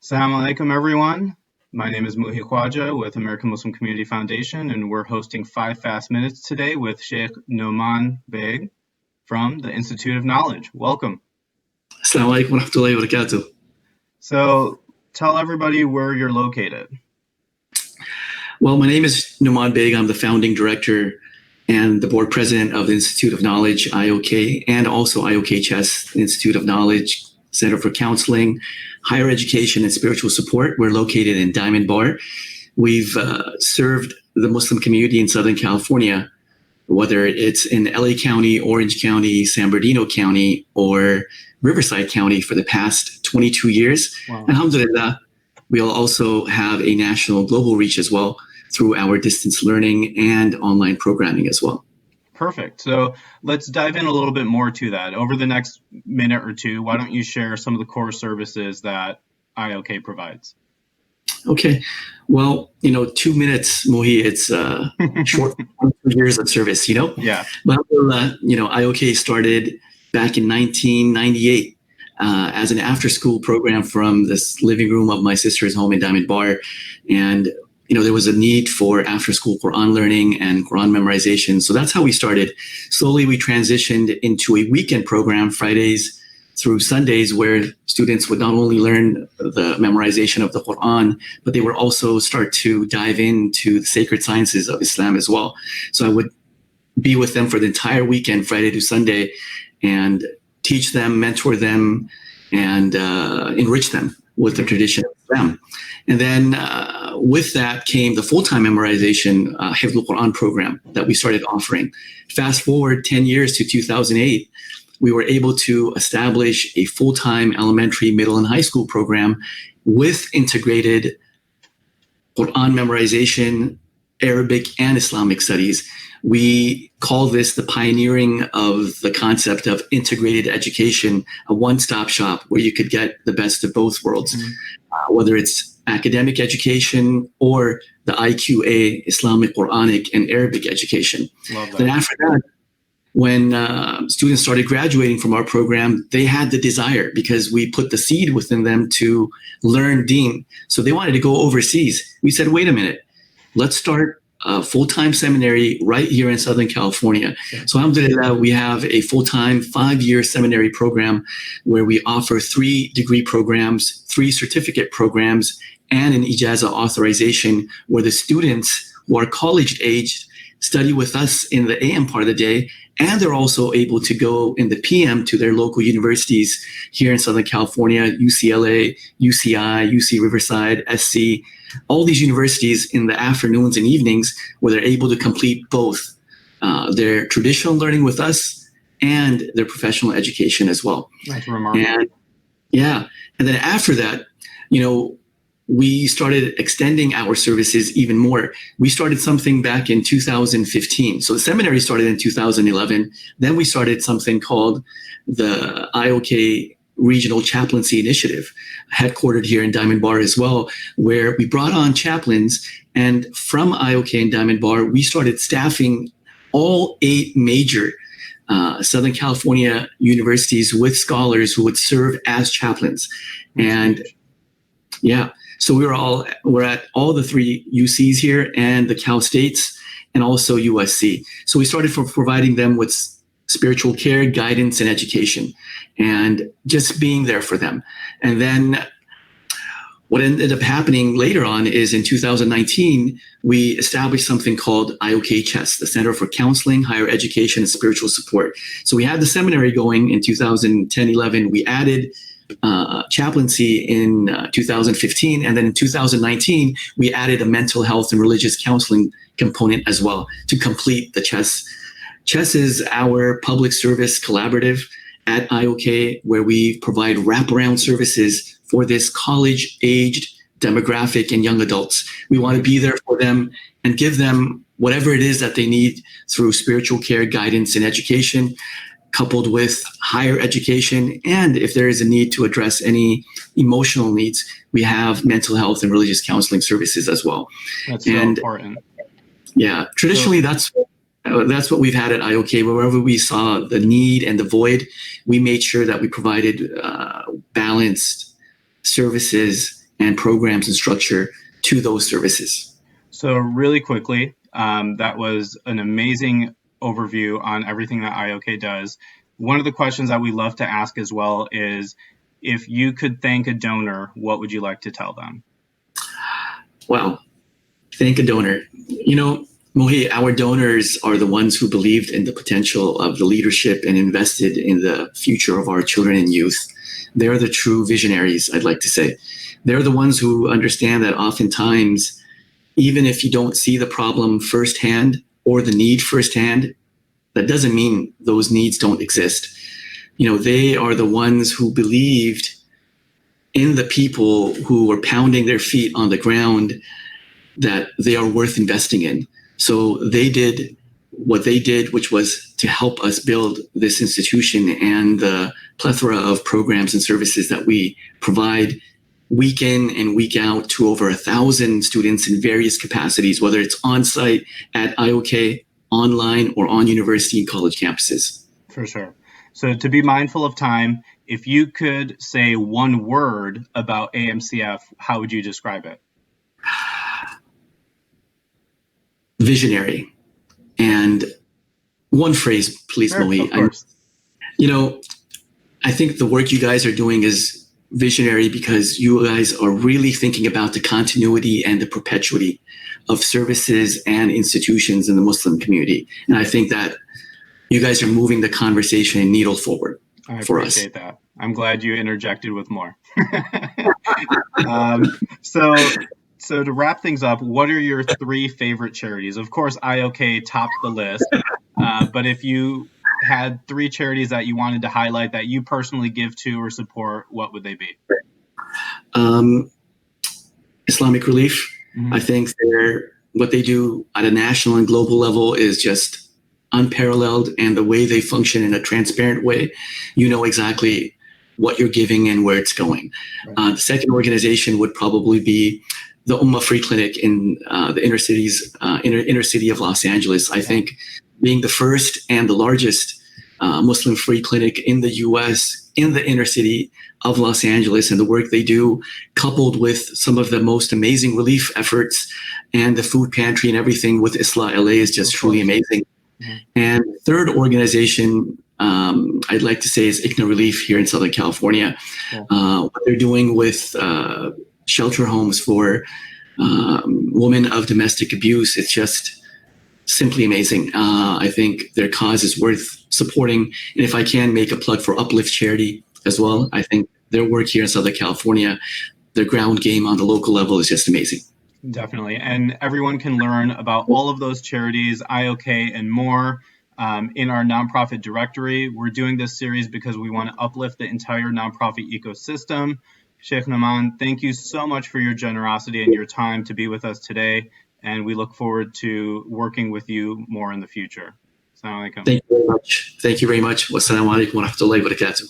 Assalamu alaikum, everyone. My name is Muhi Khwaja with American Muslim Community Foundation, and we're hosting 5 Fast Minutes today with Shaykh Nomaan Baig from the Institute of Knowledge. Welcome. Assalamu alaikum wa rahmatullahi wa barakatuh. So, tell everybody where you're located. Well, my name is Nomaan Baig. I'm the founding director and the board president of the Institute of Knowledge, IOK, and also IOK Chess, Institute of Knowledge, Center for Counseling, Higher Education, and Spiritual Support. We're located in Diamond Bar. We've served the Muslim community in Southern California, whether it's in LA County, Orange County, San Bernardino County, or Riverside County for the past 22 years. Wow. Alhamdulillah, we'll also have a national global reach as well through our distance learning and online programming as well. Perfect. So let's dive in a little bit more to that. Over the next minute or two, why don't you share some of the core services that IOK provides? Okay. Well, 2 minutes, Mohi, it's short 2 years of service, Yeah. But, IOK started back in 1998 as an after-school program from this living room of my sister's home in Diamond Bar. And there was a need for after-school Quran learning and Quran memorization. So that's how we started. Slowly, we transitioned into a weekend program, Fridays through Sundays, where students would not only learn the memorization of the Quran, but they would also start to dive into the sacred sciences of Islam as well. So I would be with them for the entire weekend, Friday to Sunday, and teach them, mentor them, and enrich them with the tradition of Islam. And then with that came the full-time memorization Hifz al-Quran program that we started offering. Fast forward 10 years to 2008, we were able to establish a full-time elementary, middle, and high school program with integrated Quran memorization, Arabic, and Islamic studies. We call this the pioneering of the concept of integrated education, a one-stop shop where you could get the best of both worlds, whether it's academic education or the IQA, Islamic, Quranic, and Arabic education. Love that. Then after that, when students started graduating from our program, they had the desire because we put the seed within them to learn Deen. So they wanted to go overseas. We said, wait a minute, let's start a full-time seminary right here in Southern California. So alhamdulillah, we have a full-time 5-year seminary program where we offer 3 degree programs, 3 certificate programs, and an ijaza authorization where the students who are college-aged study with us in the AM part of the day, and they're also able to go in the PM to their local universities here in Southern California, UCLA, UCI, UC Riverside, SC, all these universities in the afternoons and evenings where they're able to complete both their traditional learning with us and their professional education as well. That's remarkable. And then after that, we started extending our services even more. We started something back in 2015. So the seminary started in 2011. Then we started something called the IOK Regional Chaplaincy Initiative, headquartered here in Diamond Bar as well, where we brought on chaplains. And from IOK and Diamond Bar, we started staffing all 8 major Southern California universities with scholars who would serve as chaplains. And so we're at all the 3 UCs here and the Cal States and also USC. So we started providing them with spiritual care, guidance, and education, and just being there for them. And then what ended up happening later on is in 2019, we established something called IOK Chess, the Center for Counseling, Higher Education, and Spiritual Support. So we had the seminary going in 2010-11. We added chaplaincy in 2015, and then in 2019 we added a mental health and religious counseling component as well to complete the Chess. Chess is our public service collaborative at IOK where we provide wraparound services for this college-aged demographic and young adults. We want to be there for them and give them whatever it is that they need through spiritual care, guidance, and education, coupled with higher education. And if there is a need to address any emotional needs, we have mental health and religious counseling services as well. That's so important. Yeah, traditionally that's what we've had at IOK. Wherever we saw the need and the void, we made sure that we provided balanced services and programs and structure to those services. So really quickly, that was an amazing overview on everything that IOK does. One of the questions that we love to ask as well is, if you could thank a donor, what would you like to tell them? Wow. Thank a donor. Mohi, our donors are the ones who believed in the potential of the leadership and invested in the future of our children and youth. They're the true visionaries, I'd like to say. They're the ones who understand that oftentimes, even if you don't see the problem firsthand or the need firsthand, that doesn't mean those needs don't exist. They are the ones who believed in the people who were pounding their feet on the ground that they are worth investing in. So they did what they did, which was to help us build this institution and the plethora of programs and services that we provide week in and week out to over 1,000 students in various capacities, whether it's on site at IOK, online, or on university and college campuses. For sure. So to be mindful of time, if you could say one word about AMCF, how would you describe it? Visionary. And one phrase, please, Sure, Mohi. of course. I think the work you guys are doing is visionary because you guys are really thinking about the continuity and the perpetuity of services and institutions in the Muslim community. And I think that you guys are moving the conversation and needle forward for us. I appreciate that. I'm glad you interjected with more. So to wrap things up, what are your 3 favorite charities? Of course, IOK topped the list, but if you had 3 charities that you wanted to highlight that you personally give to or support, what would they be? Islamic Relief. Mm-hmm. I think what they do at a national and global level is just unparalleled, and the way they function in a transparent way, you know exactly what you're giving and where it's going. Right. The second organization would probably be the Ummah Free Clinic in the inner city of Los Angeles. I think being the first and the largest Muslim free clinic in the U.S. in the inner city of Los Angeles, and the work they do, coupled with some of the most amazing relief efforts and the food pantry and everything with Islah LA, is just truly amazing. Mm-hmm. And third organization I'd like to say is ICNA Relief here in Southern California. What they're doing with shelter homes for women of domestic abuse, it's just simply amazing. I think their cause is worth supporting. And if I can make a plug for Uplift Charity as well, I think their work here in Southern California, their ground game on the local level is just amazing. Definitely. And everyone can learn about all of those charities, IOK, and more in our nonprofit directory. We're doing this series because we want to uplift the entire nonprofit ecosystem. Shaykh Nomaan, thank you so much for your generosity and your time to be with us today. And we look forward to working with you more in the future. Assalamu alaikum. Thank you very much. Thank you very much. Wassalamu alaikum wa rahmatullahi wa barakatuh.